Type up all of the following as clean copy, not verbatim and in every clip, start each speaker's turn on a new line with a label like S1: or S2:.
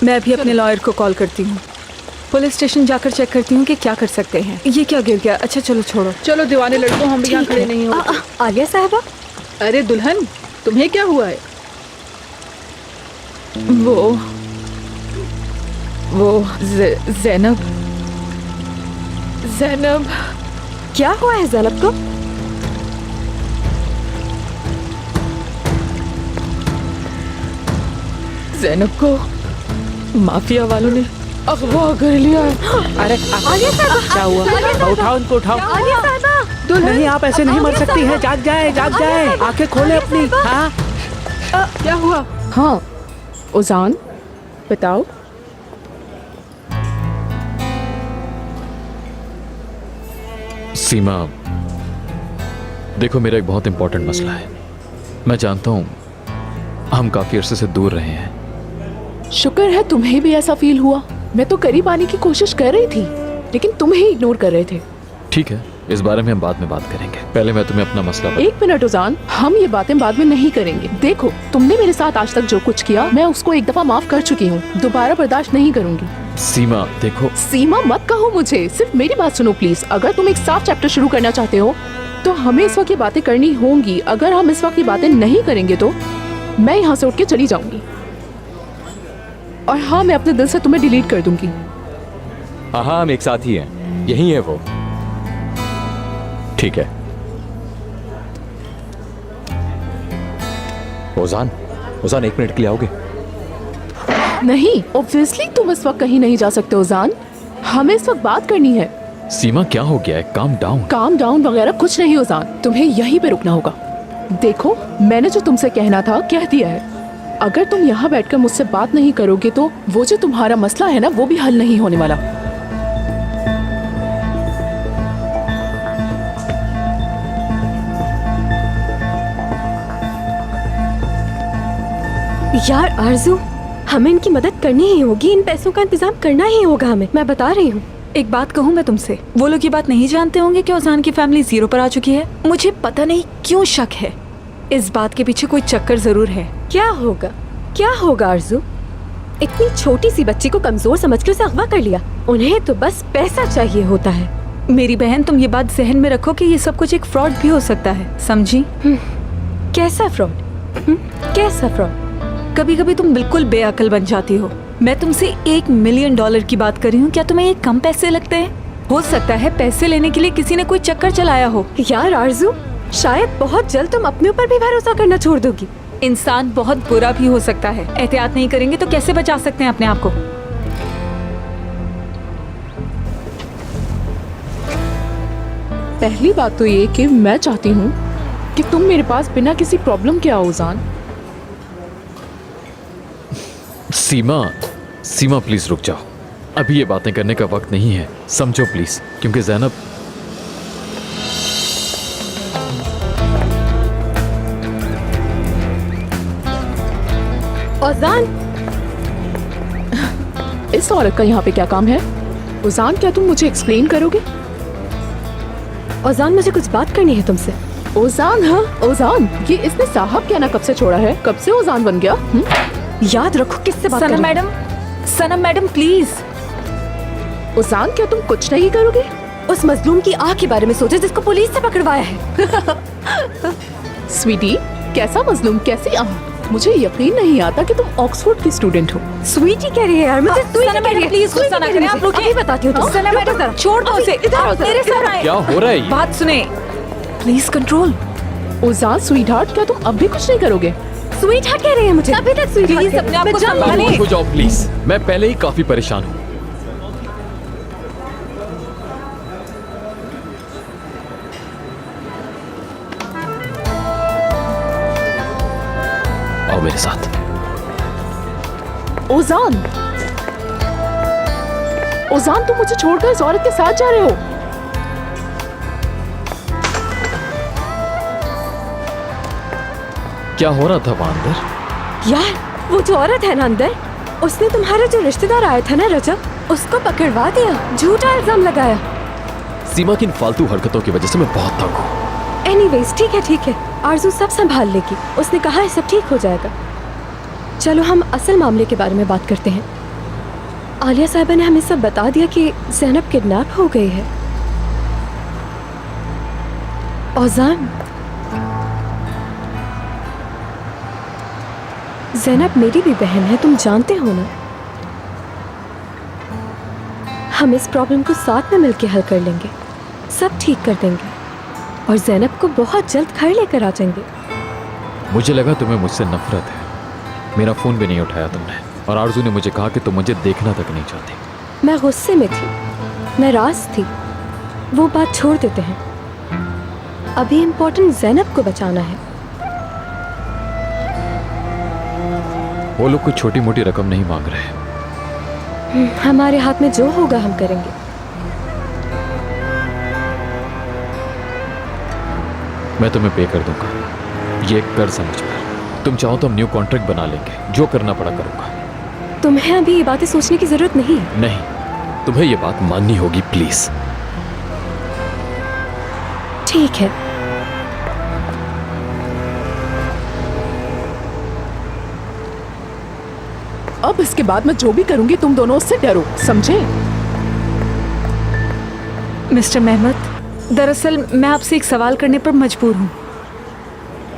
S1: मैं अभी अपने लॉयर को कॉल करती हूँ। पुलिस स्टेशन जाकर चेक करती हूँ कि क्या कर सकते हैं। ये क्या गिर गया? अच्छा चलो छोड़ो।
S2: चलो दीवाने लड़कों, हम भी यहाँ खड़े नहीं होते।
S3: आलिया साहबा,
S2: अरे दुल्हन, तुम्हें क्या हुआ है?
S1: वो ज़ैनब
S3: क्या हुआ है ज़ैनब को?
S1: ज़ैनब को माफिया वालों ने अगवा कर लिया है।
S4: अरे
S3: आलिया साहबा,
S4: क्या हुआ? उठाओ इनको, उठाओ।
S3: आलिया साहबा,
S4: नहीं, आप ऐसे नहीं मर सकती हैं। जाग जाए, जाग जाए, आंखें खोले अपनी। हाँ,
S2: क्या हुआ?
S5: हाँ उजान, बताओ।
S6: सीमा, देखो मेरा एक बहुत इंपॉर्टेंट मसला है। मैं जानता हूं हम काफी अरसे से दूर रहे हैं।
S5: शुक्र है तुम्हें भी ऐसा फील हुआ। मैं तो करीब आने की कोशिश कर रही थी, लेकिन तुम ही इग्नोर कर रहे थे।
S6: ठीक है, इस बारे में हम बाद में बात करेंगे। पहले मैं तुम्हें अपना मसला बता।
S5: 1 मिनट उजान, हम ये बातें बाद में नहीं करेंगे। देखो, तुमने मेरे साथ आज तक जो कुछ किया, मैं उसको एक दफा माफ कर चुकी हूँ। दोबारा बर्दाश्त नहीं करूंगी।
S6: सीमा देखो।
S5: सीमा मत कहो मुझे, सिर्फ मेरी बात सुनो प्लीज। अगर तुम एक साफ चैप्टर शुरू करना चाहते हो तो हमें इस वक्त ये बातें करनी होंगी। अगर हम इस वक्त ये बातें नहीं करेंगे तो मैं यहाँ से उठ के चली जाऊंगी। और हाँ, मैं अपने दिल से तुम्हें डिलीट कर दूंगी।
S7: हाँ, हम एक साथ ही हैं। यही है वो। ठीक है। ओजान, 1 मिनट के लिए आओगे?
S5: नहीं, ऑब्वियसली तुम इस वक्त कहीं नहीं जा सकते ओजान। हमें इस वक्त बात करनी है।
S6: सीमा क्या हो गया है? Calm down.
S5: काम डाउन वगैरह कुछ नहीं ओजान, तुम्हें यहीं पे रुकना होगा। देखो, मैंने जो तुमसे कहना था कह दिया है। अगर तुम यहाँ बैठकर मुझसे बात नहीं करोगे तो वो जो तुम्हारा मसला है ना, वो भी हल नहीं होने वाला।
S3: यार आरजू, हमें इनकी मदद करनी ही होगी। इन पैसों का इंतजाम करना ही होगा हमें। मैं बता रही हूँ।
S1: एक बात कहूँ मैं तुमसे, वो लोग ये बात नहीं जानते होंगे कि ओजान की फैमिली जीरो पर आ चुकी है। मुझे पता नहीं क्यों शक है। इस बात के पीछे कोई चक्कर जरूर है।
S3: क्या होगा? क्या होगा आरजू? इतनी छोटी सी बच्ची को कमजोर समझकर उसे अगवा कर लिया। उन्हें तो बस पैसा चाहिए होता है।
S1: मेरी बहन, तुम ये बात जहन में रखो कि ये सब कुछ एक फ्रॉड भी हो सकता है, समझी?
S3: कैसा फ्रॉड? कैसा फ्रॉड?
S1: कभी कभी तुम बिल्कुल बेअकल बन जाती हो। मैं तुमसे $1 मिलियन की बात कर रही हूँ। क्या तुम्हें ये कम पैसे लगते हैं? हो सकता है पैसे लेने के लिए किसी ने कोई चक्कर चलाया हो।
S3: यार आरजू, शायद बहुत जल्द तुम अपने ऊपर भी भरोसा करना छोड़ दोगी।
S1: इंसान बहुत बुरा भी हो सकता है। एहतियात नहीं करेंगे तो कैसे बचा सकते हैं अपने आप को?
S5: पहली बात तो ये कि मैं चाहती हूँ कि तुम मेरे पास बिना किसी प्रॉब्लम के आओ ओजान।
S6: सीमा प्लीज रुक जाओ। अभी ये बातें करने का वक्त नहीं है, समझो प्लीज। क्योंकि ज़ैनब,
S3: ओजान,
S5: इस औरत का यहाँ पे क्या काम है? ओजान, क्या तुम मुझे एक्सप्लेन करोगे?
S3: ओजान, मुझे कुछ बात करनी है तुमसे।
S5: ओजान, हाँ ओजान, ये इसने साहब क्या ना कब से छोड़ा है? कब से ओजान बन गया?
S3: याद रखो किससे बात कर रही हो।
S1: सनम मैडम प्लीज।
S5: ओजान, क्या तुम कुछ नहीं करोगे?
S3: उस मजलूम की आँख के बारे में सोचो जिसको पुलिस से पकड़वाया है।
S5: स्वीटी, कैसा मजलूम, कैसी आँख? मुझे यकीन नहीं आता कि तुम ऑक्सफोर्ड की स्टूडेंट हो।
S3: स्वीटी कह रही है यार मुझे।
S1: सनम मैडम प्लीज गुस्सा ना करें, आप रुकिए।
S3: अभी बताती हूँ तुमसे।
S1: सनम मैडम छोड़ दो उसे। आप मेरे साथ आए।
S6: क्या हो रहा है?
S1: बात सुने प्लीज। कंट्रोल।
S5: ओजान स्वीटहार्ट, क्या तुम अब भी कुछ नहीं करोगे?
S3: स्वीटहार्ट कह रही है मुझे। अभी तक स्वीटहार्ट
S1: प्लीज अपने आप को संभालें।
S6: हो जाओ प्लीज, मैं पहले ही काफी परेशान हूँ। आओ मेरे साथ।
S5: ओजान, ओजान, तुम मुझे छोड़कर इस औरत के साथ जा रहे हो?
S6: क्या हो रहा था वहां अंदर?
S3: यार, वो जो औरत है ना अंदर, उसने तुम्हारा जो रिश्तेदार आया था ना रजब, उसको पकड़वा दिया। झूठा इल्जाम लगाया।
S6: सीमा की इन फालतू हरकतों की वजह से मैं बहुत तंग हूँ।
S3: एनीवेज, ठीक है। आरजू सब संभाल लेगी। उसने कहा है सब ठीक हो जाएगा। चलो हम असल मामले के बारे में बात करते हैं। आलिया साहिबा ने हमें सब बता दिया कि ज़ैनब किडनैप हो गई है। औजान, ज़ैनब मेरी भी बहन है, तुम जानते हो ना। हम इस प्रॉब्लम को साथ में मिलकर हल कर लेंगे, सब ठीक कर देंगे और ज़ैनब को बहुत जल्द घर लेकर आ जाएंगे।
S6: मुझे लगा तुम्हें मुझसे नफरत है। मेरा फ़ोन भी नहीं उठाया तुमने, और आरजू ने मुझे कहा कि तुम मुझे देखना तक नहीं चाहती।
S3: मैं गुस्से में थी, नाराज थी, वो बात छोड़ देते हैं। अभी इम्पोर्टेंट ज़ैनब को बचाना है।
S6: वो लोग कोई छोटी मोटी रकम नहीं मांग रहे।
S3: हमारे हाथ में जो होगा हम करेंगे।
S6: मैं तुम्हें पे कर दूंगा, ये एक कर समझकर। तुम चाहो तो हम न्यू कॉन्ट्रैक्ट बना लेंगे, जो करना पड़ा करूंगा।
S3: तुम्हें अभी ये बातें सोचने की जरूरत नहीं है।
S6: नहीं, तुम्हें ये बात माननी होगी प्लीज।
S3: ठीक है,
S5: अब इसके बाद मैं जो भी करूंगी तुम दोनों उससे डरो, समझे?
S1: मिस्टर महमूद, दरअसल मैं आपसे एक सवाल करने पर मजबूर हूँ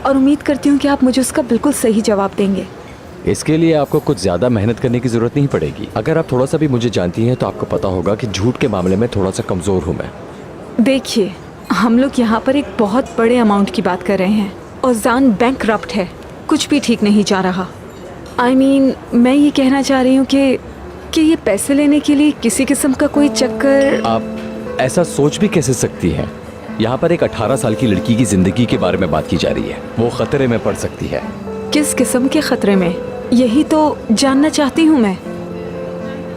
S1: और उम्मीद करती हूँ कि आप मुझे उसका बिल्कुल सही जवाब देंगे।
S7: इसके लिए आपको कुछ ज्यादा मेहनत करने की जरूरत नहीं पड़ेगी। अगर आप थोड़ा सा भी मुझे जानती हैं तो आपको पता होगा कि झूठ के मामले में थोड़ा सा कमजोर हूं मैं।
S1: देखिए, हम लोग यहाँ पर एक बहुत बड़े अमाउंट की बात कर रहे हैं और जान बैंकरप्ट है, कुछ भी ठीक नहीं जा रहा। I mean, मैं ये कहना चाह रही हूँ कि ये पैसे लेने के लिए किसी किस्म का कोई चक्कर।
S7: आप ऐसा सोच भी कैसे सकती हैं? यहाँ पर एक 18 साल की लड़की की जिंदगी के बारे में बात की जा रही है, वो खतरे में पड़ सकती है।
S1: किस किस्म के खतरे में, यही तो जानना चाहती हूँ मैं।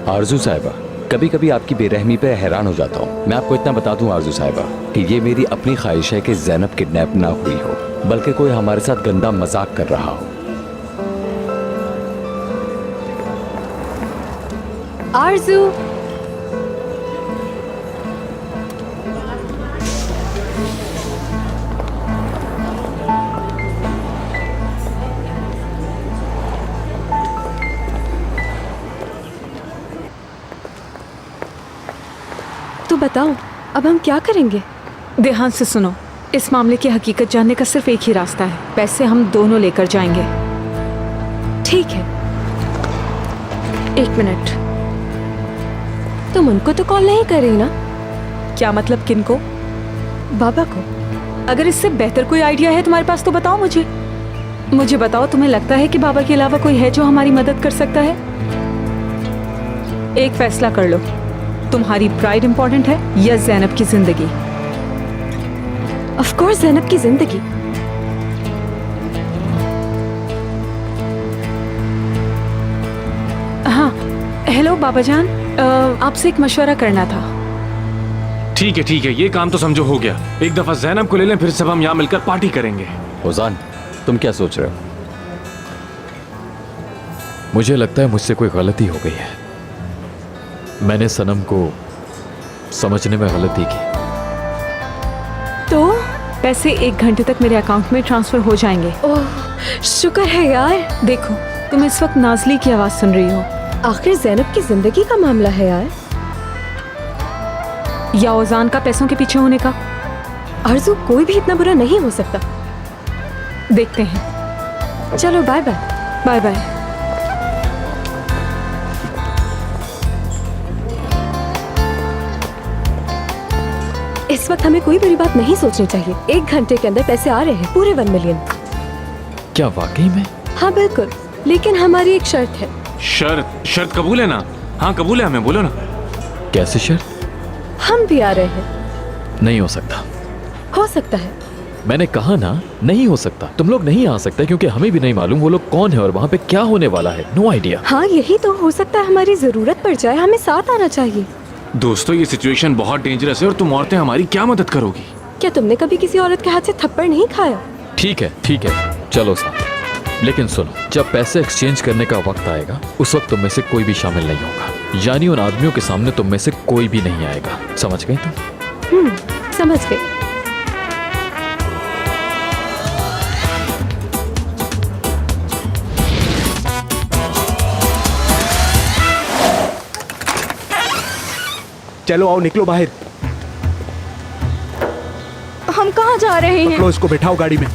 S7: आरजू साहिबा, कभी कभी आपकी बेरहमी पे हैरान हो जाता हूँ। मैं आपको इतना बता दूं आरजू साहिबा कि ये मेरी अपनी ख्वाहिश है कि ज़ैनब किडनैप ना हुई हो, बल्कि कोई हमारे साथ गंदा मजाक कर रहा हो।
S3: आरजू, तो बताओ अब हम क्या करेंगे?
S1: ध्यान से सुनो, इस मामले की हकीकत जानने का सिर्फ एक ही रास्ता है। पैसे हम दोनों लेकर जाएंगे।
S3: ठीक है।
S1: एक मिनट,
S3: तुम उनको तो कॉल नहीं कर रही ना?
S1: क्या मतलब किनको?
S3: बाबा को।
S1: अगर इससे बेहतर कोई आइडिया है तुम्हारे पास तो बताओ मुझे बताओ, तुम्हें लगता है कि बाबा के अलावा कोई है जो हमारी मदद कर सकता है? एक फैसला कर लो, तुम्हारी प्राइड इंपॉर्टेंट है या ज़ैनब की जिंदगी?
S3: ऑफ कोर्स ज़ैनब की जिंदगी।
S1: हाँ, हेलो बाबा जान, आपसे एक मशवरा करना था।
S8: ठीक है, ये काम तो समझो हो गया। एक दफा ज़ैनब को ले लें, फिर सब हम यहाँ मिलकर पार्टी करेंगे।
S7: ओजान, तुम क्या सोच रहे हो?
S6: मुझे लगता है मुझसे कोई गलती हो गई है। मैंने सनम को समझने में गलती की।
S1: तो पैसे 1 घंटे तक मेरे अकाउंट में ट्रांसफर हो जाएंगे।
S3: ओह, शुक्र है यार।
S1: देखो, तुम इस वक्त नाजली की आवाज सुन रही हो।
S3: आखिर ज़ैनब की जिंदगी का मामला है यार,
S1: या ओजान का पैसों के पीछे होने का?
S3: आरजू, कोई भी इतना बुरा नहीं हो सकता।
S1: देखते हैं।
S3: चलो बाय बाय।
S1: Bye bye.
S3: इस वक्त हमें कोई बड़ी बात नहीं सोचनी चाहिए। 1 घंटे के अंदर पैसे आ रहे हैं, पूरे 1 मिलियन।
S6: क्या वाकई में?
S3: हाँ बिल्कुल, लेकिन हमारी एक शर्त है।
S8: शर्त कबूल है ना? हाँ कबूल है, हमें बोलो ना।
S6: कैसे शर्त?
S3: हम भी आ रहे हैं।
S6: नहीं हो सकता।
S3: हो सकता है।
S6: मैंने कहा ना, नहीं हो सकता। तुम लोग नहीं आ सकते क्योंकि हमें भी नहीं मालूम वो लोग कौन है और वहाँ पे क्या होने वाला है। No idea.
S3: हाँ यही तो, हो सकता है हमारी जरूरत पड़ जाए, हमें साथ आना चाहिए।
S8: दोस्तों, ये सिचुएशन बहुत डेंजरस है और तुम औरतें हमारी क्या मदद करोगी?
S3: क्या तुमने कभी किसी औरत के हाथ से थप्पड़ नहीं खाया?
S6: ठीक है, चलो साथ। लेकिन सुनो, जब पैसे एक्सचेंज करने का वक्त आएगा उस वक्त तुम में से कोई भी शामिल नहीं होगा। यानी उन आदमियों के सामने तुम में से कोई भी नहीं आएगा। समझ गए तुम?
S3: समझ गए।
S4: चलो आओ निकलो बाहर।
S3: हम कहाँ जा रहे हैं?
S4: लो इसको बैठाओ गाड़ी में।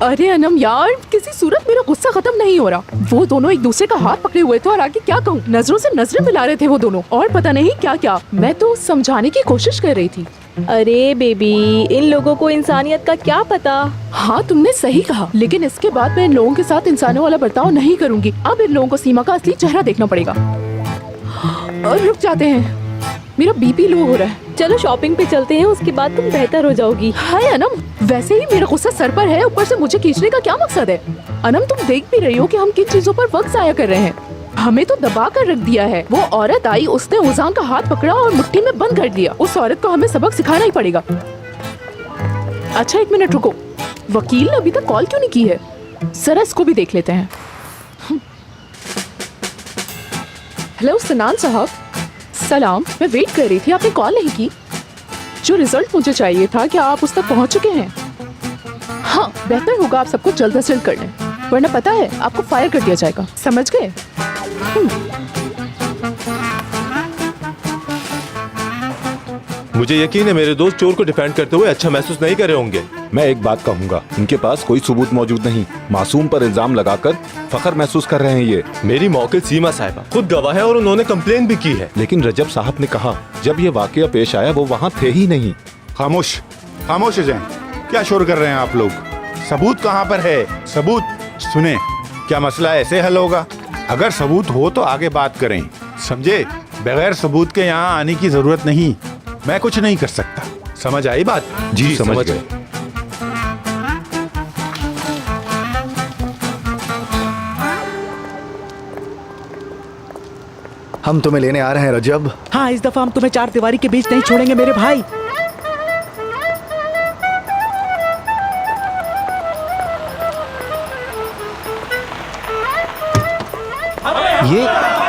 S5: अरे अनम यार, किसी सूरत मेरा गुस्सा खत्म नहीं हो रहा। वो दोनों एक दूसरे का हाथ पकड़े हुए थे और आगे क्या कहूँ, नजरों से नजरें मिला रहे थे वो दोनों, और पता नहीं क्या क्या। मैं तो समझाने की कोशिश कर रही थी।
S3: अरे बेबी, इन लोगों को इंसानियत का क्या पता।
S5: हाँ तुमने सही कहा, लेकिन इसके बाद मैं इन लोगों के साथ इंसानों वाला बर्ताव नहीं करूंगी। अब इन लोगों को सीमा का असली चेहरा देखना पड़ेगा। और रुक जाते हैं, मेरा बीपी लो हो रहा है।
S3: चलो शॉपिंग पे चलते हैं, उसके बाद तुम बेहतर हो जाओगी।
S5: हाय अनम, वैसे ही मेरा गुस्सा सर पर है, ऊपर से मुझे खींचने का क्या मकसद है? अनम तुम देख भी रही हो कि हम किन चीजों पर वक्त जाया कर रहे हैं। हमें तो दबा कर रख दिया है। वो औरत आई, उसने उजान का हाथ पकड़ा और मुट्ठी में बंद कर दिया। उस औरत को हमें सबक सिखाना ही पड़ेगा। अच्छा एक मिनट रुको, वकील ने अभी तक कॉल क्यों नहीं की है? जरा इसको भी देख लेते हैं। हेलो सनान साहब, सलाम। मैं वेट कर रही थी, आपने कॉल नहीं की। जो रिजल्ट मुझे चाहिए था, क्या आप उस तक पहुंच चुके हैं? हाँ, बेहतर होगा आप सबको जल्द से जल्द कर लें, वरना पता है आपको फायर कर दिया जाएगा। समझ गए?
S9: मुझे यकीन है मेरे दोस्त चोर को डिफेंड करते हुए अच्छा महसूस नहीं कर रहे होंगे।
S10: मैं एक बात कहूंगा, इनके पास कोई सबूत मौजूद नहीं, मासूम पर इल्जाम लगाकर फखर महसूस कर रहे हैं ये।
S9: मेरी मौके सीमा साहिबा खुद गवाह है और उन्होंने कंप्लेन भी की है।
S10: लेकिन रजब साहब ने कहा जब ये वाकया पेश आया वो वहाँ थे ही नहीं।
S11: खामोश खामोश हो जाएं। क्या शोर कर रहे हैं आप लोग? सबूत कहाँ पर है? सबूत सुने, क्या मसला ऐसे हल होगा? अगर सबूत हो तो आगे बात करें, समझे? बगैर सबूत के यहाँ आने की जरूरत नहीं। मैं कुछ नहीं कर सकता। समझ आई बात?
S9: जी समझ गए।
S12: हम तुम्हें लेने आ रहे हैं रजब।
S4: हाँ, इस दफा हम तुम्हें चार दीवारी के बीच नहीं छोड़ेंगे मेरे भाई।
S12: ये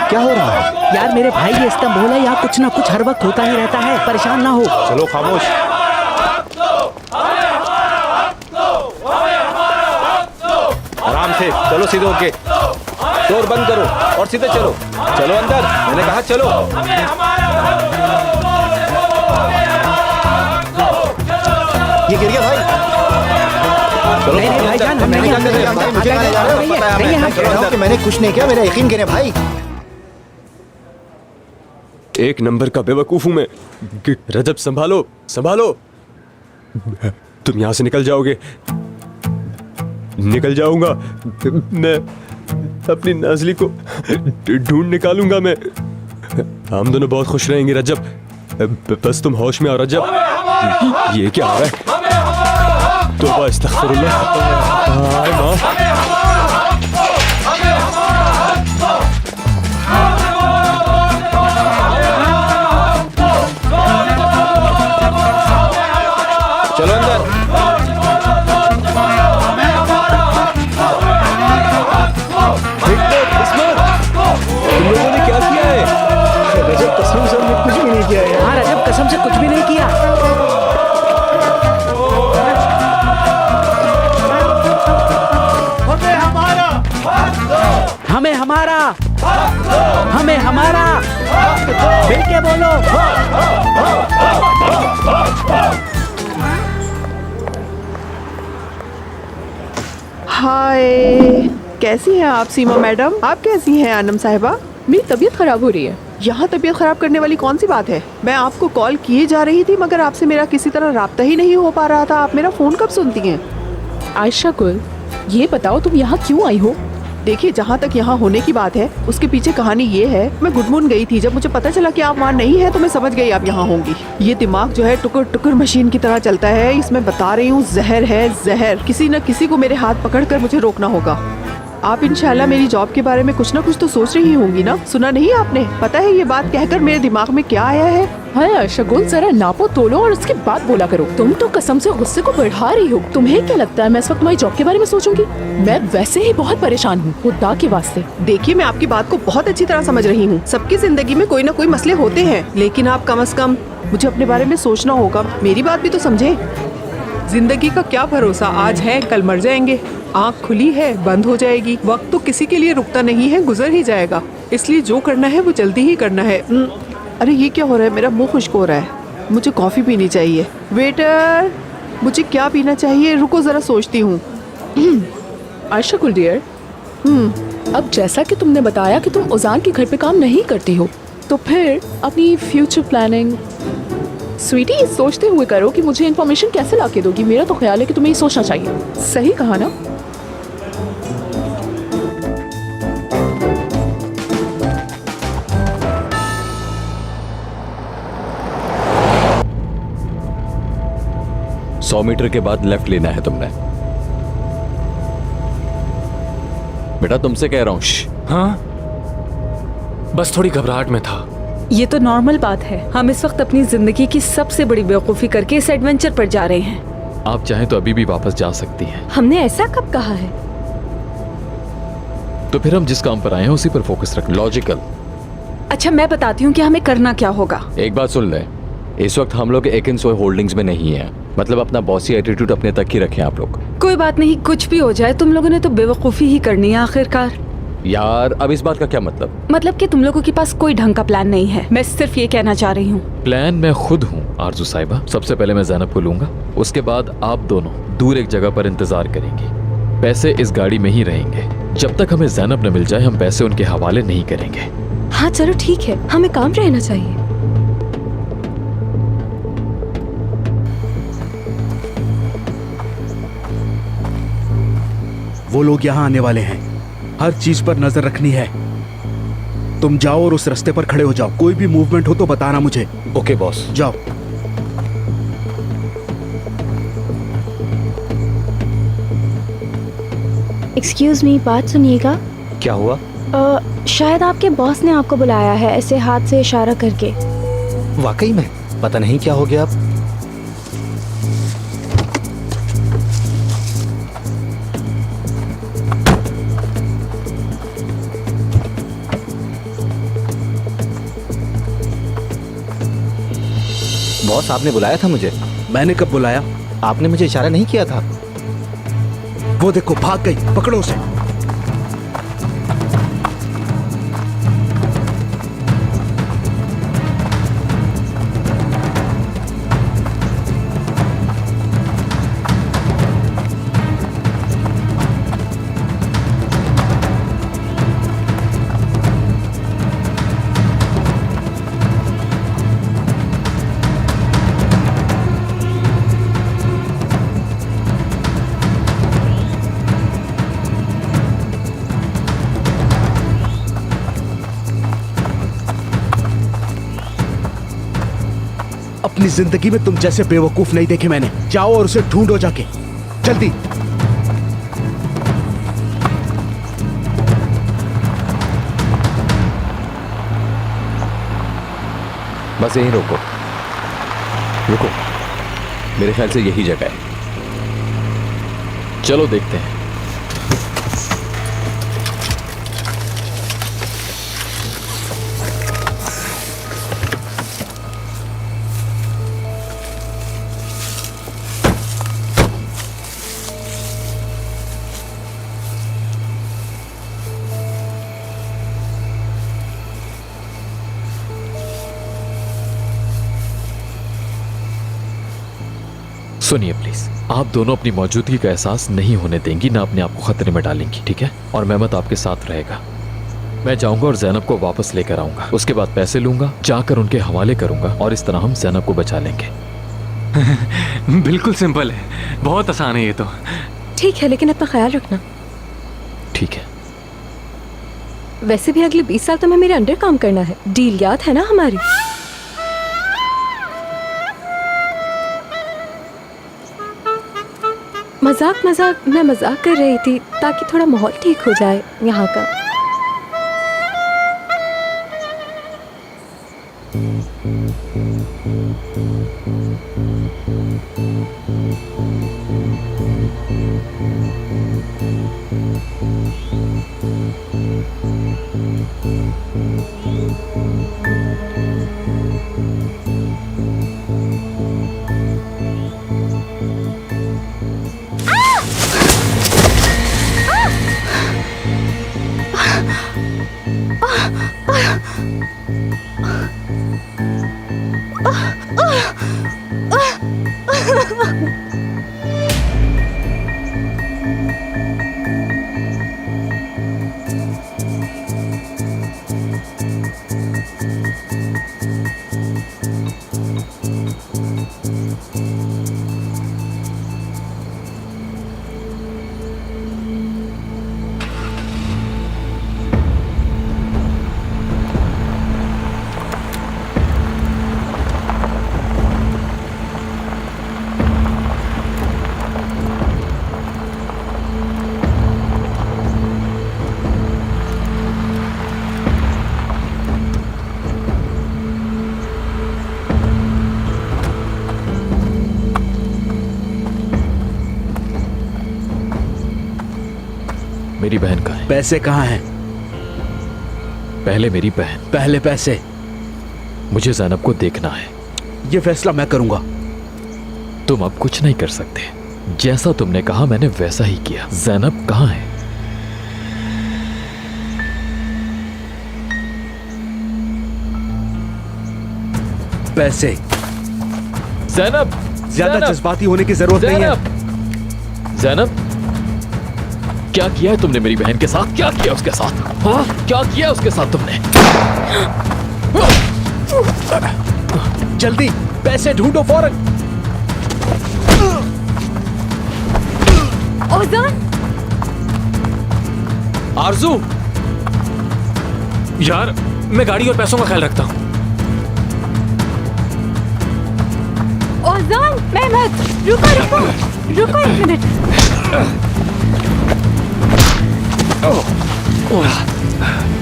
S12: क्या हो रहा है?
S4: यार मेरे भाई, ये इस्तांबुल है, यहाँ कुछ ना कुछ हर वक्त होता ही रहता है, परेशान ना हो।
S9: चलो खामोश।
S7: आराम से चलो, सीधे होके डोर बंद करो और सीधे चलो। चलो अंदर, मैंने कहा चलो।
S12: ये गिर गया भाई।
S7: चलो
S4: नहीं नहीं भाईजान, हम
S12: नहीं
S4: नहीं
S12: जानते, नहीं जानते, मुझे नहीं जानते, पता है हमें। मैं कह रहा हूं कि मैंने कुछ नहीं किया, मेरा यकीन करें भाई।
S9: एक नंबर का बेवकूफ हूं मैं। रजब संभालो संभालो, तुम यहाँ से निकल जाओगे। निकल जाऊंगा मैं, अपनी नाज़ली को ढूंढ निकालूंगा मैं। हम दोनों बहुत खुश रहेंगे रजब, बस तुम होश में आओ रजब। ये क्या आ रहा है? तौबा अस्तगफिरुल्लाह। हाय माँ।
S7: चलो अंदर।
S9: तुम लोगों ने क्या किया है?
S12: रजब कसम से हमने कुछ भी नहीं किया है।
S4: हाँ, रजब कसम से कुछ भी नहीं किया। हमें हमारा, हमें हमारा, मिल के बोलो।
S2: हाय, कैसी हैं आप सीमा मैडम? आप कैसी हैं आनम साहिबा?
S5: मेरी तबीयत खराब हो रही है।
S2: यहाँ तबीयत खराब करने वाली कौन सी बात है? मैं आपको कॉल किए जा रही थी, मगर आपसे मेरा किसी तरह राब्ता ही नहीं हो पा रहा था। आप मेरा फोन कब सुनती हैं?
S5: आयशा कुल, ये बताओ तुम यहाँ क्यों आई हो?
S2: देखिए, जहाँ तक यहाँ होने की बात है, उसके पीछे कहानी ये है, मैं गुडमून गई थी। जब मुझे पता चला कि आप वहाँ नहीं है तो मैं समझ गई आप यहाँ होंगी। ये दिमाग जो है टुकुर टुकुर मशीन की तरह चलता है। इसमें बता रही हूँ, जहर है जहर। किसी न किसी को मेरे हाथ पकड़कर मुझे रोकना होगा। आप इंशाल्लाह मेरी जॉब के बारे में कुछ ना कुछ तो सोच रही होंगी ना? सुना नहीं आपने? पता है ये बात कहकर मेरे दिमाग में क्या आया है?
S5: हाँ शगुन, जरा नापो तोलो और उसके बाद बोला करो। तुम तो कसम से गुस्से को बढ़ा रही हो। तुम्हें क्या लगता है मैं इस वक्त तुम्हारी जॉब के बारे में सोचूंगी? मैं वैसे ही बहुत परेशान हूँ खुदा के वास्ते।
S2: देखिए, मैं आपकी बात को बहुत अच्छी तरह समझ रही हूँ। सबकी जिंदगी में कोई ना कोई मसले होते हैं, लेकिन आप कम से कम मुझे अपने बारे में सोचना होगा। मेरी बात भी तो समझे। जिंदगी का क्या भरोसा, आज है कल मर जाएंगे। आँख खुली है बंद हो जाएगी। वक्त तो किसी के लिए रुकता नहीं है, गुजर ही जाएगा। इसलिए जो करना है वो जल्दी ही करना है। अरे ये क्या हो रहा है? मेरा मुंह खुश्क हो रहा है। मुझे कॉफी पीनी चाहिए। वेटर, मुझे क्या पीना चाहिए? रुको जरा सोचती हूँ।
S5: आयशा गुल डियर, अब जैसा कि तुमने बताया कि तुम उजान के घर पे काम नहीं करती हो, तो फिर अपनी फ्यूचर प्लानिंग स्वीटी सोचते हुए करो कि मुझे इन्फॉर्मेशन कैसे लाके दोगी। मेरा तो ख्याल है कि तुम्हें ये सोचना चाहिए। सही कहा ना?
S7: सौ मीटर के बाद लेफ्ट लेना है तुमने। बेटा तुमसे कह रहा हूँ।
S8: हाँ, बस थोड़ी घबराहट में था।
S1: ये तो नॉर्मल बात है। हम इस वक्त अपनी जिंदगी की सबसे बड़ी बेवकूफ़ी करके इस एडवेंचर पर जा रहे हैं।
S6: आप चाहें तो अभी भी वापस जा सकती हैं।
S3: हमने ऐसा कब कहा है?
S6: तो फिर हम जिस काम पर आए हैं उसी पर फोकस रखें।
S7: लॉजिकल।
S1: अच्छा, मैं बताती हूँ कि हमें करना क्या होगा।
S7: एक बात सुन ले, इस वक्त हम लोग एकिन सोय होल्डिंग्स में नहीं है। मतलब अपना बॉसी एटीट्यूड अपने तक ही रखें आप लोग।
S1: कोई बात नहीं, कुछ भी हो जाए तुम लोगों ने तो बेवकूफ़ी ही करनी है आखिरकार।
S7: यार अब इस बात का क्या मतलब?
S1: मतलब कि तुम लोगों के पास कोई ढंग का प्लान नहीं है। मैं सिर्फ ये कहना चाह रही हूँ।
S6: प्लान मैं खुद हूँ आरजू साहिबा। सबसे पहले मैं ज़ैनब को लूंगा, उसके बाद आप दोनों दूर एक जगह पर इंतजार करेंगी। पैसे इस गाड़ी में ही रहेंगे। जब तक हमें ज़ैनब न मिल जाए हम पैसे उनके हवाले नहीं करेंगे।
S3: हाँ चलो ठीक है, हमें काम रहना चाहिए।
S4: वो लोग यहाँ आने वाले हैं, हर चीज पर नजर रखनी है। तुम जाओ और उस रास्ते पर खड़े हो जाओ। कोई भी मूवमेंट हो तो बताना मुझे।
S10: Okay boss.
S4: जाओ।
S13: एक्सक्यूज मी, बात सुनिएगा।
S12: क्या हुआ?
S13: शायद आपके बॉस ने आपको बुलाया है, ऐसे हाथ से इशारा करके।
S12: वाकई में पता नहीं क्या हो गया। अब बॉस, आपने बुलाया था मुझे?
S4: मैंने कब बुलाया?
S12: आपने मुझे इशारा नहीं किया था।
S4: वो देखो भाग गई, पकड़ो उसे। अपनी जिंदगी में तुम जैसे बेवकूफ नहीं देखे मैंने। जाओ और उसे ढूंढो जाके, जल्दी।
S7: बस यहीं रोको, रुको। मेरे ख्याल से यही जगह है।
S6: चलो देखते हैं। सुनिए प्लीज, आप दोनों अपनी मौजूदगी का एहसास नहीं होने देंगी, ना अपने आप को खतरे में डालेंगी, ठीक है? और मेहमत आपके साथ रहेगा। मैं जाऊंगा और ज़ैनब को वापस लेकर आऊंगा। उसके बाद पैसे लूंगा, जाकर उनके हवाले करूंगा और इस तरह हम ज़ैनब को बचा लेंगे।
S8: बिल्कुल सिंपल है, बहुत आसान है ये तो।
S3: ठीक है, लेकिन अपना ख्याल रखना।
S6: ठीक है।
S3: वैसे भी अगले 20 साल तुम्हें मेरे अंडर काम करना है। डील याद है ना हमारी? मैं मजाक कर रही थी ताकि थोड़ा माहौल ठीक हो जाए यहाँ का।
S6: मेरी बहन कहाँ है?
S4: पैसे कहाँ हैं?
S6: पहले मेरी बहन,
S4: पहले पैसे।
S6: मुझे ज़ैनब को देखना है।
S4: ये फैसला मैं करूंगा।
S6: तुम अब कुछ नहीं कर सकते। जैसा तुमने कहा मैंने वैसा ही किया। ज़ैनब कहाँ है?
S4: पैसे।
S6: ज़ैनब,
S4: ज्यादा जज्बाती होने की जरूरत नहीं है।
S6: ज़ैनब, क्या किया है तुमने मेरी बहन के साथ? क्या किया उसके साथ? हाँ, क्या किया उसके साथ तुमने?
S4: जल्दी पैसे ढूंढो फौरन।
S3: ओज़ान,
S8: आरजू, यार मैं गाड़ी और पैसों का ख्याल रखता हूँ।
S3: ओज़ान, मेहमत, रुको एक मिनट।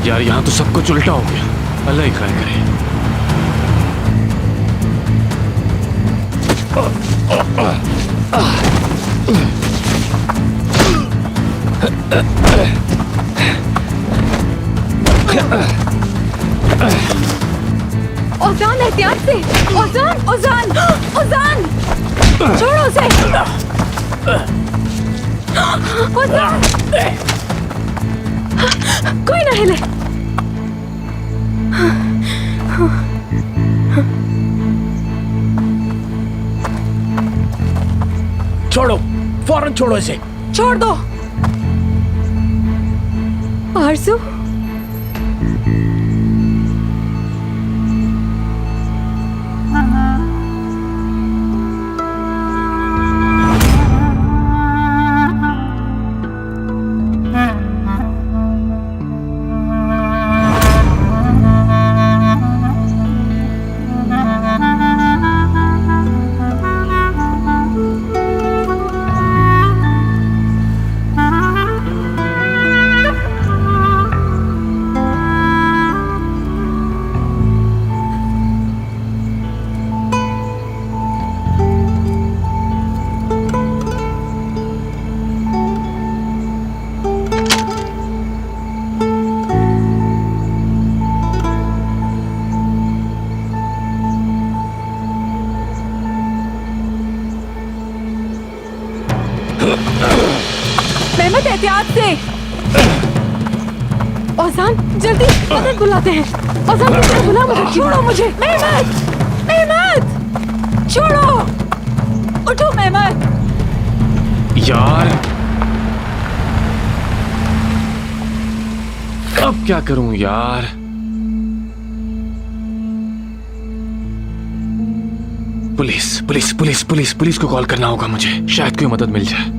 S8: यार यहाँ तो सब कुछ उल्टा हो गया। अल्लाह ही खैर करे।
S3: ओज़ान, एहतियात से। ओज़ान, छोड़ो उसे। ओज़ान, कोई ना हिले।
S4: छोड़ो, फौरन छोड़ो इसे।
S1: छोड़ दो।
S3: आरज़ू,
S1: मेहमत, एहतियात से।
S3: ओज़ान, जल्दी मदद बुलाते हैं। ओज़ान, बुला मदद।
S1: छोड़ो मुझे। मेहमत, छोड़ो। उठो मेहमत।
S8: यार अब क्या करूं यार? पुलिस को कॉल करना होगा मुझे। शायद कोई मदद मिल जाए।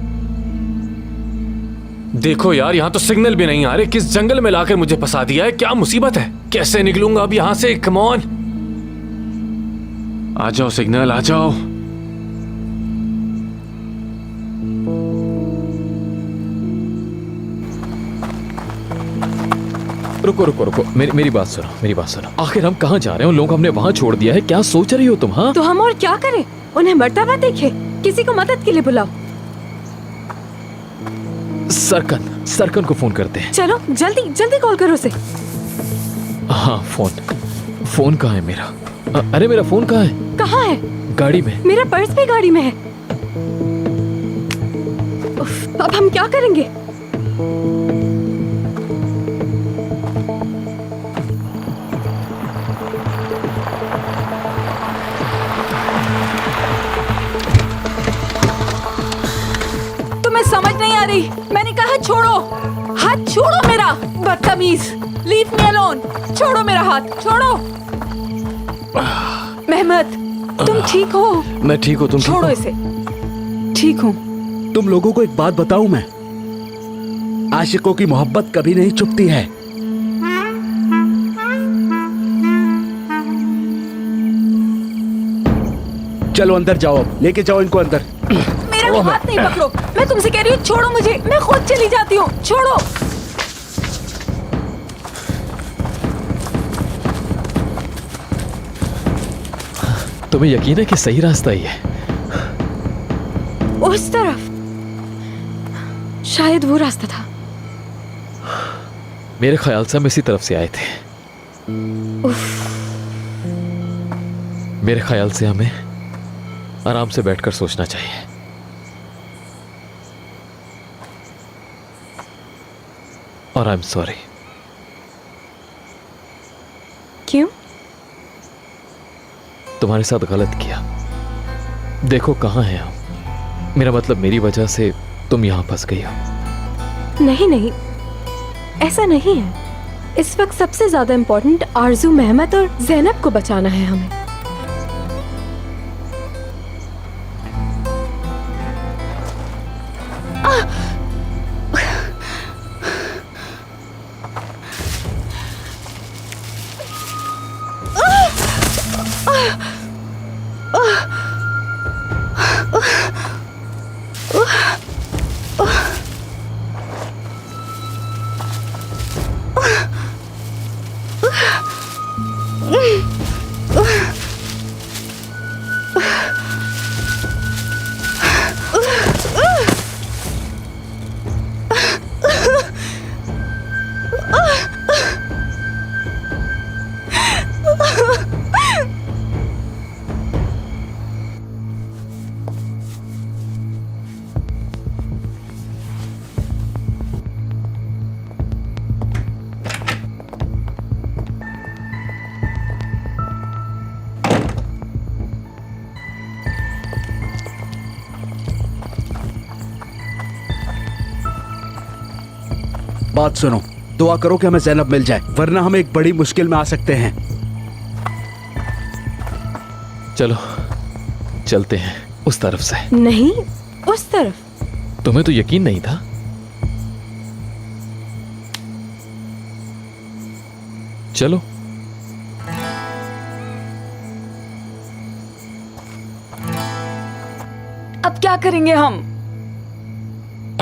S8: देखो यार, यहाँ तो सिग्नल भी नहीं आ रहे। किस जंगल में लाकर मुझे फंसा दिया है। क्या मुसीबत है। कैसे निकलूंगा अब यहाँ से? कम ऑन, आ जाओ सिग्नल, आ जाओ।
S6: रुको रुको रुको, मेरी बात सुनो, मेरी बात सुनो। आखिर हम कहाँ जा रहे हैं? लोग हमने वहाँ छोड़ दिया है, क्या सोच रही हो तुम? हाँ
S3: तो हम और क्या करें? उन्हें मरता हुआ देखे, किसी को मदद के लिए बुलाओ।
S6: सरकन को फोन करते हैं।
S3: चलो जल्दी जल्दी कॉल करो उसे।
S6: हाँ फोन कहाँ है मेरा? अरे मेरा फोन कहाँ है?
S3: कहाँ है?
S6: गाड़ी में।
S3: मेरा पर्स भी गाड़ी में है। उफ, अब हम क्या करेंगे?
S1: तुम्हें समझ नहीं आ रही? मैंने कहा छोड़ो, हाथ छोड़ो मेरा, बदतमीज। Leave me alone. छोड़ो मेरा हाथ, छोड़ो। मेहमद, तुम ठीक हो?
S6: मैं ठीक हूँ, तुम ठीक हो?
S1: छोड़ो इसे। ठीक हूँ।
S4: तुम लोगों को एक बात बताऊं मैं, आशिकों की मोहब्बत कभी नहीं चुपती है। चलो अंदर जाओ, लेके जाओ इनको अंदर।
S1: मेरा हाथ नहीं पकड़ो, मैं तुमसे कह रही हूँ छोड़ो मुझे, मैं खुद चली जाती हूँ, छोड़ो।
S6: तुम्हें यकीन है कि सही रास्ता ही है?
S3: उस तरफ शायद वो रास्ता था।
S6: मेरे ख्याल से हम इसी तरफ से आए थे। मेरे ख्याल से हमें आराम से बैठकर सोचना चाहिए। और आई एम सॉरी।
S3: क्यों?
S6: तुम्हारे साथ गलत किया। देखो कहाँ हैं हम। मेरा मतलब मेरी वजह से तुम यहाँ फंस गई हो।
S3: नहीं नहीं, ऐसा नहीं है। इस वक्त सबसे ज्यादा इम्पोर्टेंट आरजू, मेहमद और ज़ैनब को बचाना है हमें।
S4: बात सुनो, दुआ करो कि हमें ज़ैनब मिल जाए, वरना हम एक बड़ी मुश्किल में आ सकते हैं।
S6: चलो चलते हैं उस तरफ से।
S3: नहीं, उस तरफ।
S6: तुम्हें तो यकीन नहीं था? चलो।
S1: अब क्या करेंगे हम?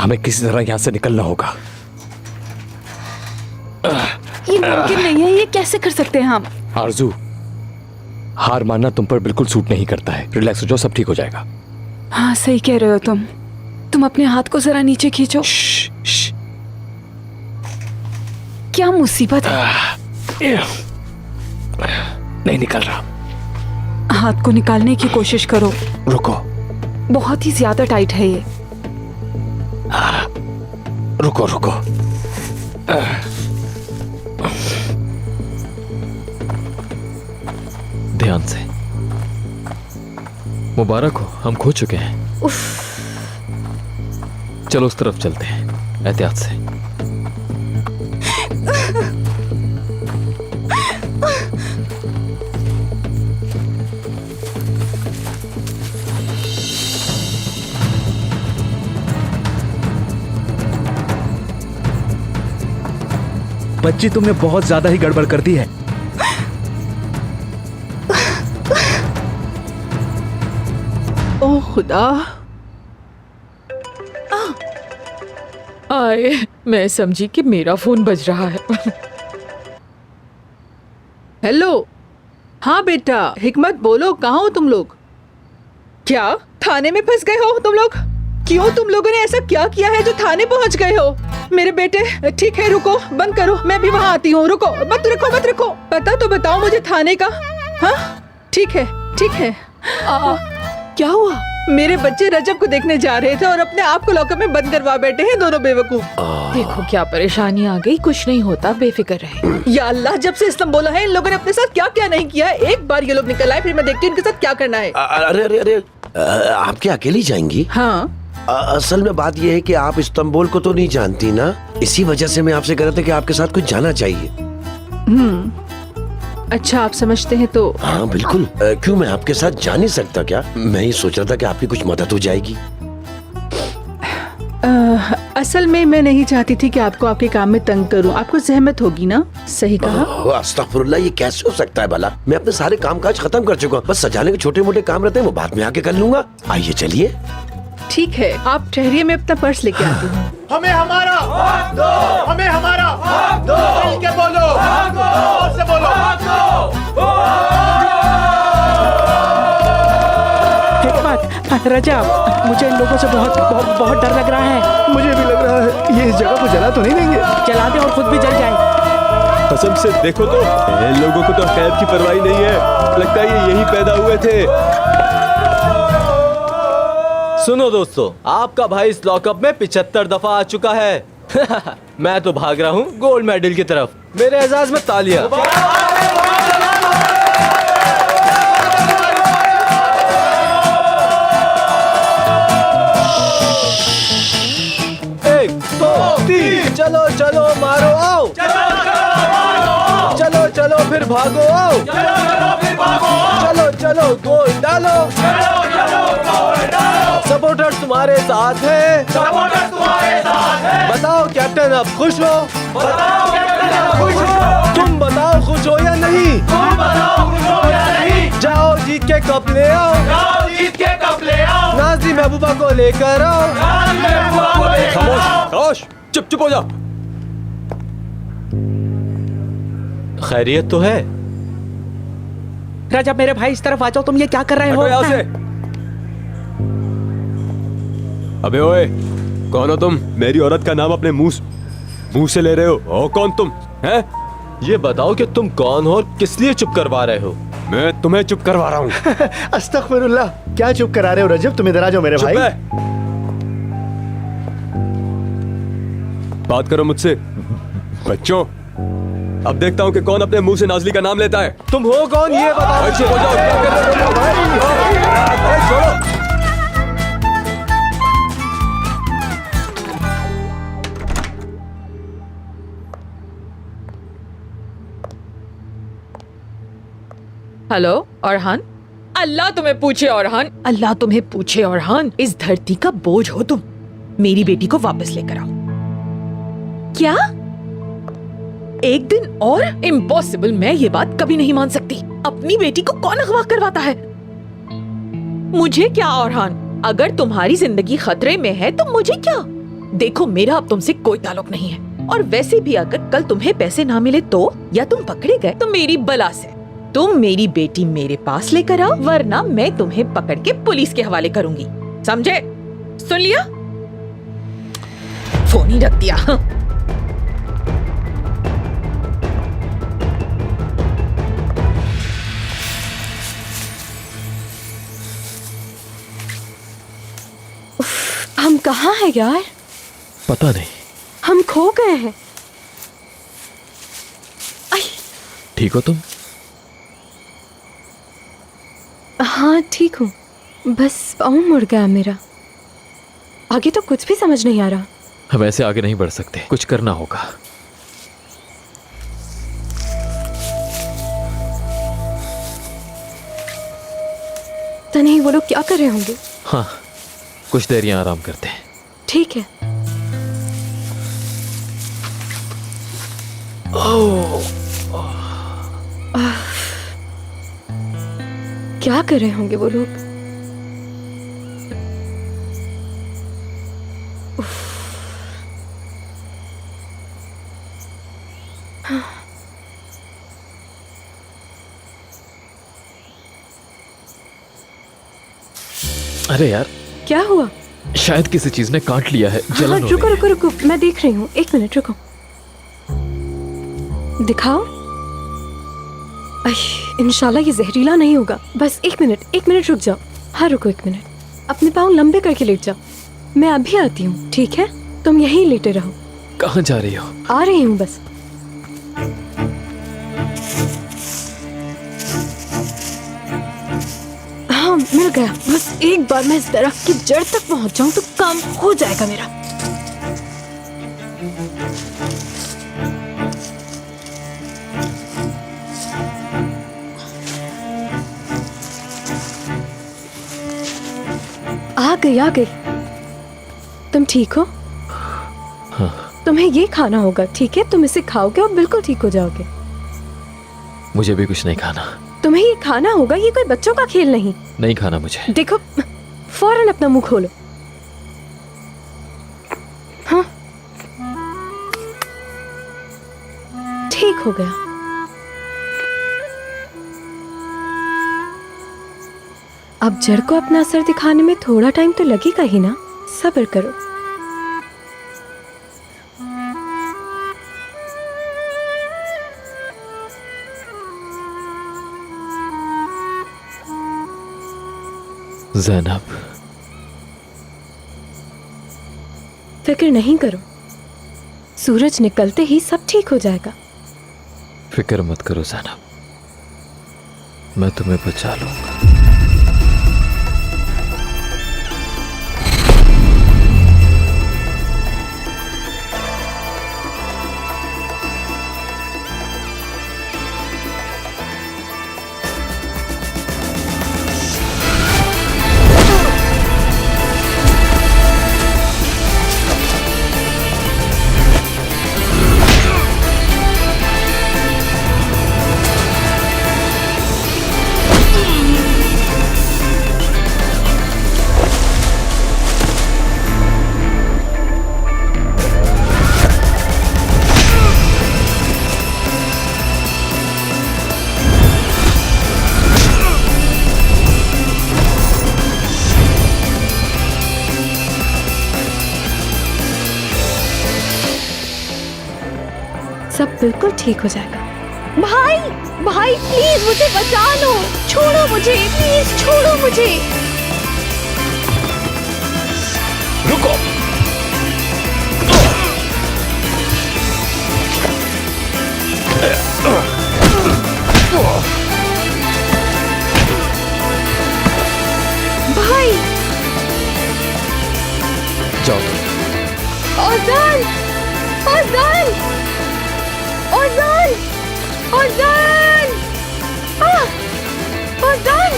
S7: हमें किसी तरह यहाँ से निकलना होगा।
S1: ये मुमकिन नहीं है, ये कैसे कर सकते हैं हम?
S7: आरजू, हार मानना तुम पर बिल्कुल सूट नहीं करता है। रिलैक्स हो जाओ, सब ठीक हो जाएगा।
S1: हाँ सही कह रहे हो तुम अपने हाथ को जरा नीचे खींचो। क्या मुसीबत है?
S7: नहीं निकल रहा।
S1: हाथ को निकालने की कोशिश करो।
S7: रुको।
S1: बहुत ही ज्यादा टाइट है ये।
S7: रुको रुको।
S6: ध्यान से। मुबारक हो, हम खो चुके हैं।
S3: उफ।
S6: चलो उस तरफ चलते हैं, एहतियात से।
S4: बच्ची, तुमने बहुत ज्यादा ही गड़बड़ कर दी है।
S2: ओह खुदा।
S5: आए, मैं समझी कि मेरा फोन बज रहा है।
S2: हेलो। हाँ बेटा, हिकमत बोलो, कहाँ हो तुम लोग? क्या थाने में फंस गए हो तुम लोग? क्यों तुम लोगों ने ऐसा क्या किया है जो थाने पहुंच गए हो? मेरे बेटे, ठीक है रुको, बंद करो, मैं भी वहाँ आती हूँ। रुको, मत रखो। पता तो बताओ मुझे थाने का। हाँ ठीक है।
S5: क्या हुआ?
S2: मेरे बच्चे रजब को देखने जा रहे थे और अपने आप को लॉकअप में बंद करवा बैठे हैं दोनों बेवकूफ।
S5: देखो क्या परेशानी आ गई, कुछ नहीं होता, बेफिक्र रहे।
S2: या अल्लाह, जब से इस्लाम बोला है इन लोगों ने अपने साथ क्या क्या नहीं किया है। एक बार ये लोग निकल आए, फिर मैं देखती हूँ इनके साथ क्या करना है।
S14: अरे आप क्या अकेली जाएंगी?
S2: हाँ
S14: असल में बात यह है कि आप इस्तांबुल को तो नहीं जानती ना, इसी वजह से मैं आपसे कह रहा था कि आपके साथ कुछ जाना चाहिए।
S2: अच्छा, आप समझते हैं तो?
S14: हाँ बिल्कुल। क्यों, मैं आपके साथ जा नहीं सकता क्या? मैं ही सोच रहा था कि आपकी कुछ मदद हो जाएगी।
S2: असल में मैं नहीं चाहती थी कि आपको आपके काम में तंग करूं। आपको जहमत होगी ना? सही कहा।
S14: अस्तगफुरुल्लाह, ये कैसे हो सकता है भला? मैं अपने सारे कामकाज खत्म कर चुका हूँ, बस सजाने के छोटे मोटे काम रहते हैं, वो बाद में आके कर लूंगा। आइए चलिए।
S2: ठीक है, आप ठहरिए, मैं अपना पर्स लेके आती हूँ।
S11: हमें हमारा हक दो, हमें हमारा हक दो। मिल के बोलो, जोर से बोलो।
S12: हिकमत, रजब, मुझे इन लोगों से बहुत डर लग रहा है।
S9: मुझे भी लग रहा है, ये इस जगह को जला तो नहीं देंगे?
S12: जला दे और खुद भी जल जाए।
S9: कसम से देखो तो, इन लोगों को तो खैर की परवाही नहीं है। लगता है ये यहीं पैदा हुए थे।
S15: सुनो दोस्तों, आपका भाई इस लॉकअप में 75 दफा आ चुका है। मैं तो भाग रहा हूँ गोल्ड मेडल की तरफ। मेरे एजाज में तालियां। एक दो तीन, चलो चलो मारो आओ। चलो चलो फिर भागो आओ। चलो चलो गोल डालो। सपोर्टर्स तुम्हारे साथ है। बताओ कैप्टन, अब खुश हो? तुम बताओ खुश हो या नहीं? जाओ जीत के कप ले आओ। नाज़ी महबूबा को लेकर आओ।
S9: खामोश, चुप हो जाओ।
S15: खैरियत तो है?
S12: रजब, मेरे भाई इस तरफ आ जाओ। तुम ये क्या कर रहे हो?
S9: यहाँ से। अबे ओए, कौन हो तुम? मेरी औरत का नाम अपने मुंह से ले रहे हो? ओ कौन तुम? हैं?
S15: ये बताओ कि तुम कौन हो और किस लिए चुप करवा रहे हो?
S9: मैं तुम्हें चुप करवा रहा हूँ।
S12: अस्तगफिरुल्लाह, क्या चुप करा रहे हो रजब? तुम इधर आ जाओ मेरे भाई।
S9: बात करो मुझसे बच्चों। अब देखता हूँ कि कौन अपने मुंह से नाज़ली का नाम लेता है।
S15: तुम हो कौन ये बताओ।
S9: चुप हो जाओ, क्या कर रहे हो भाई? छोड़ो।
S5: हेलो औरहान। अल्लाह तुम्हें पूछे औरहान, अल्लाह तुम्हें पूछे औरहान। इस धरती का बोझ हो तुम। मेरी बेटी को वापस लेकर आओ। क्या? एक दिन और? इम्पॉसिबल, मैं ये बात कभी नहीं मान सकती। अपनी बेटी को कौन अगवा करवाता है? मुझे क्या औरहान? अगर तुम्हारी जिंदगी खतरे में है तो मुझे क्या? देखो, मेरा अब तुमसे कोई ताल्लुक नहीं है। और वैसे भी अगर कल तुम्हें पैसे ना मिले तो, या तुम पकड़े गए तो मेरी बला से तुम मेरी बेटी मेरे पास लेकर आओ, वरना मैं तुम्हें पकड़ के पुलिस के हवाले करूंगी। समझे? सुन लिया? फोन ही रख दिया।
S3: हम कहाँ हैं यार?
S6: पता नहीं।
S3: हम खो गए हैं।
S6: ठीक हो तुम?
S3: हाँ ठीक हूँ, बस पाँव मुड़ गया मेरा। आगे तो कुछ भी समझ नहीं आ रहा।
S6: हम ऐसे आगे नहीं बढ़ सकते, कुछ करना होगा।
S3: तो नहीं, वो लोग क्या कर रहे होंगे?
S6: हाँ, कुछ देर यहाँ आराम करते हैं।
S3: ठीक है। क्या कर रहे होंगे वो लोग?
S6: अरे यार,
S3: क्या हुआ?
S6: शायद किसी चीज ने काट लिया है।
S3: हाँ,
S6: जलन हो
S3: रुको
S6: रही
S3: रुको रुको, मैं देख रही हूँ, 1 मिनट रुको। दिखाओ। इंशाल्लाह ये जहरीला नहीं होगा। बस 1 मिनट रुक जाओ। हाँ रुको 1 मिनट, अपने पाँव लंबे करके लेट जाओ। मैं अभी आती हूँ, ठीक है? तुम यहीं लेटे रहो।
S6: है। कहाँ जा रही हो?
S3: आ रही हूँ बस। हाँ मिल गया। बस एक बार मैं इस दरख्त की जड़ तक पहुंच जाऊं तो काम हो जाएगा मेरा। आ गई। तुम ठीक हो?
S6: हाँ।
S3: तुम्हें ये खाना होगा, ठीक है? तुम इसे खाओगे और बिल्कुल ठीक हो जाओगे।
S6: मुझे भी कुछ नहीं खाना।
S3: तुम्हें ये खाना होगा, ये कोई बच्चों का खेल नहीं।
S6: नहीं खाना मुझे।
S3: देखो, फौरन अपना मुंह खोलो। हाँ, ठीक हो गया। अब जड़ को अपना असर दिखाने में थोड़ा टाइम तो लगेगा ही ना। सब्र करो।
S6: ज़ैनब,
S3: फिक्र नहीं करो, सूरज निकलते ही सब ठीक हो जाएगा।
S6: फिक्र मत करो ज़ैनब, मैं तुम्हें बचा लूंगा।
S3: सब बिल्कुल ठीक हो जाएगा। भाई भाई प्लीज मुझे बचा लो, छोड़ो मुझे, प्लीज छोड़ो मुझे।
S8: रुको।
S3: भाई
S6: जाओ तुम।
S3: Ozan, Ozan, Ozan, Ozan, Ozan, Ozan,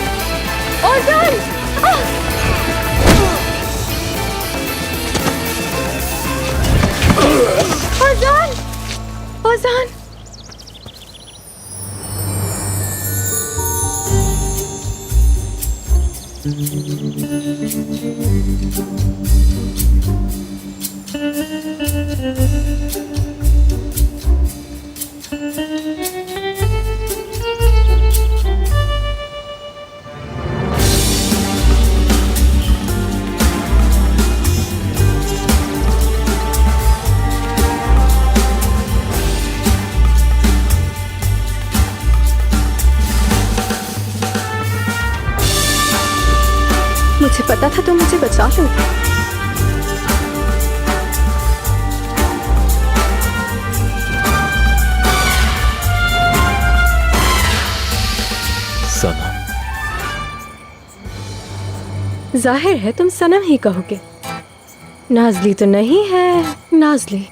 S3: Ozan, Ozan. मुझे पता था तुम मुझे बचा लोगे।
S6: सनम,
S3: जाहिर है तुम सनम ही कहोगे। नाज़ली तो नहीं है, नाज़ली।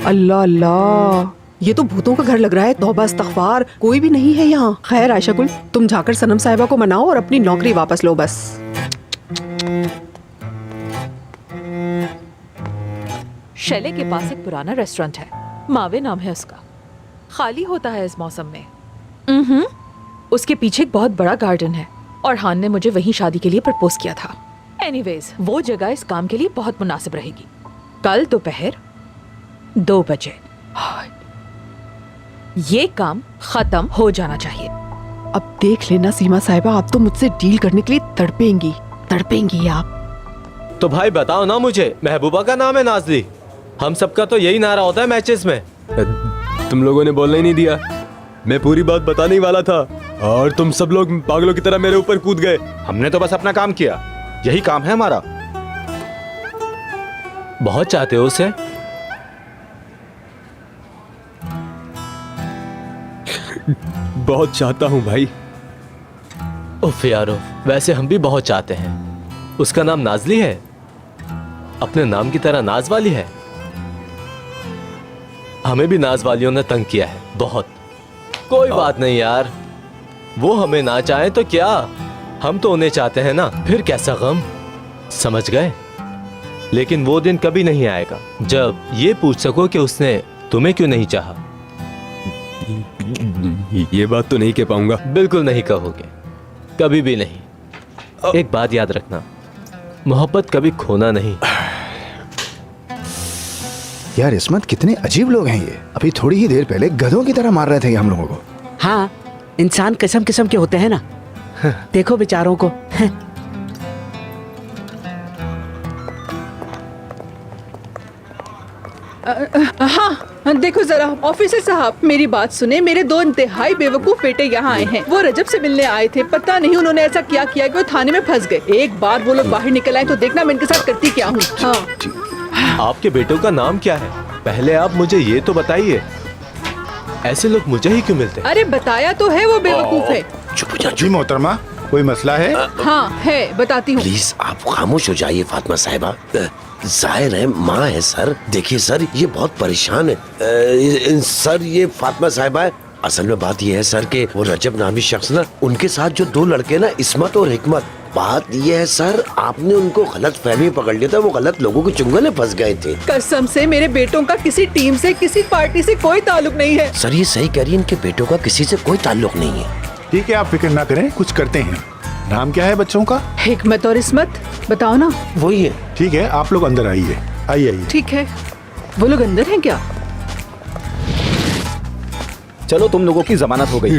S2: अल्लाह अल्लाह, ये तो भूतों का घर लग रहा है। तौबा इस्तग़फ़ार, कोई भी नहीं है यहाँ। खैर आयशा कुल, तुम जाकर सनम साहिबा को मनाओ और अपनी नौकरी वापस लो बस।
S16: शैले के पास एक पुराना रेस्टोरेंट है, मावे नाम है उसका। खाली होता है इस मौसम में। उसके पीछे एक बहुत बड़ा गार्डन है और हान ने मुझे वहीं शादी के लिए प्रपोज किया था। एनीवेज वो जगह इस काम के लिए बहुत मुनासिब रहेगी। कल दोपहर 2 बजे ये काम खत्म हो जाना चाहिए।
S2: अब देख लेना सीमा साहिबा, आप तो मुझसे डील करने के लिए तड़पेंगी आप।
S15: तो भाई बताओ ना मुझे, महबूबा का नाम है नाजली, हम सबका तो यही नारा होता है मैचेस में।
S9: तुम लोगों ने बोलने ही नहीं दिया, मैं पूरी बात बताने ही वाला था और तुम सब लोग पागलों की तरह मेरे ऊपर कूद गए।
S10: हमने तो बस अपना काम किया, यही काम है हमारा।
S15: बहुत चाहते हो उसे?
S9: बहुत चाहता हूँ भाई।
S15: उफ यारो, वैसे हम भी बहुत चाहते हैं। उसका नाम नाजली है, अपने नाम की तरह नाज वाली है। हमें भी नाज वालियों ने तंग किया है बहुत। कोई बात नहीं यार, वो हमें ना चाहे तो क्या, हम तो उन्हें चाहते हैं ना, फिर कैसा गम, समझ गए? लेकिन वो दिन कभी नहीं आएगा जब ये पूछ सको कि उसने तुम्हें क्यों नहीं चाहा।
S9: ये बात तो नहीं कह पाऊंगा।
S15: बिल्कुल नहीं कहोगे, कभी भी नहीं। एक बात याद रखना, मोहब्बत कभी खोना नहीं।
S17: यार इस्मत, कितने अजीब लोग हैं ये। अभी थोड़ी ही देर पहले गधों की तरह मार रहे थे हम लोगों को।
S12: हाँ, इंसान किस्म किस्म के होते हैं ना। देखो बेचारों को।
S2: हाँ देखो जरा, ऑफिसर साहब मेरी बात सुने। मेरे 2 इंतहाई बेवकूफ बेटे यहाँ आए हैं। वो रजब से मिलने आए थे। पता नहीं उन्होंने ऐसा क्या किया कि वो थाने में फंस गए। एक बार वो लोग बाहर निकल आए तो देखना मैं इनके साथ करती क्या हूँ। हाँ।
S15: आपके बेटों का नाम क्या है? पहले आप मुझे ये तो बताइए। ऐसे लोग मुझे ही क्यों मिलते हैं?
S2: अरे बताया तो है, वो बेवकूफ है।
S14: चुप जा
S11: जी मोहतरमा, कोई मसला है?
S2: हाँ है, बताती हूँ।
S14: प्लीज आप खामोश हो जाइए फातिमा साहिबा। जाहिर है माँ है सर। देखिए सर, ये बहुत परेशान है। सर ये फातिमा साहिबा है। असल में बात ये है सर कि वो रजब नामी शख्स ना, उनके साथ जो 2 लड़के ना, इस्मत और हिकमत, बात ये है सर, आपने उनको गलत फहमी पकड़ लिया था। वो गलत लोगों के चुंगल में फंस गए थे।
S2: कसम से मेरे बेटों का किसी टीम से, किसी पार्टी से कोई ताल्लुक नहीं है।
S14: सर ये सही कह रही है, इनके बेटों का किसी से कोई ताल्लुक नहीं है।
S11: ठीक है, आप फिक्र ना करें, कुछ करते हैं। नाम क्या है बच्चों का?
S2: हिकमत और इस्मत। बताओ ना।
S14: वही है।
S11: ठीक है, आप लोग अंदर आइए। आइए।
S2: ठीक है, वो लोग अंदर हैं क्या?
S10: चलो, तुम लोगों की जमानत हो गई।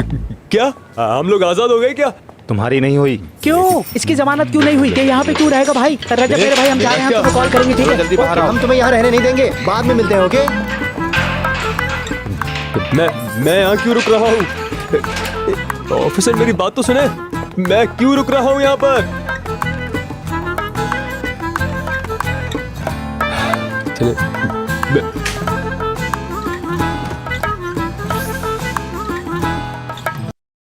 S9: क्या हम लोग आजाद हो गए क्या?
S10: तुम्हारी नहीं हुई।
S12: क्यों? इसकी जमानत क्यों नहीं हुई? कि यहाँ पे क्यों रहेगा भाई? रजब मेरे भाई, हम जा रहे हैं, हम तुम्हें कॉल करेंगे, ठीक है?
S10: जल्दी बाहर आओ।
S17: हम तुम्हें यहाँ रहने नहीं देंगे, बाद में मिलते हैं, ओके?
S9: मैं यहाँ क्यों रुक रहा हूँ? ऑफिसर मेरी बात तो सुने, मैं क्यों रुक रहा हूँ यहाँ पर? चले,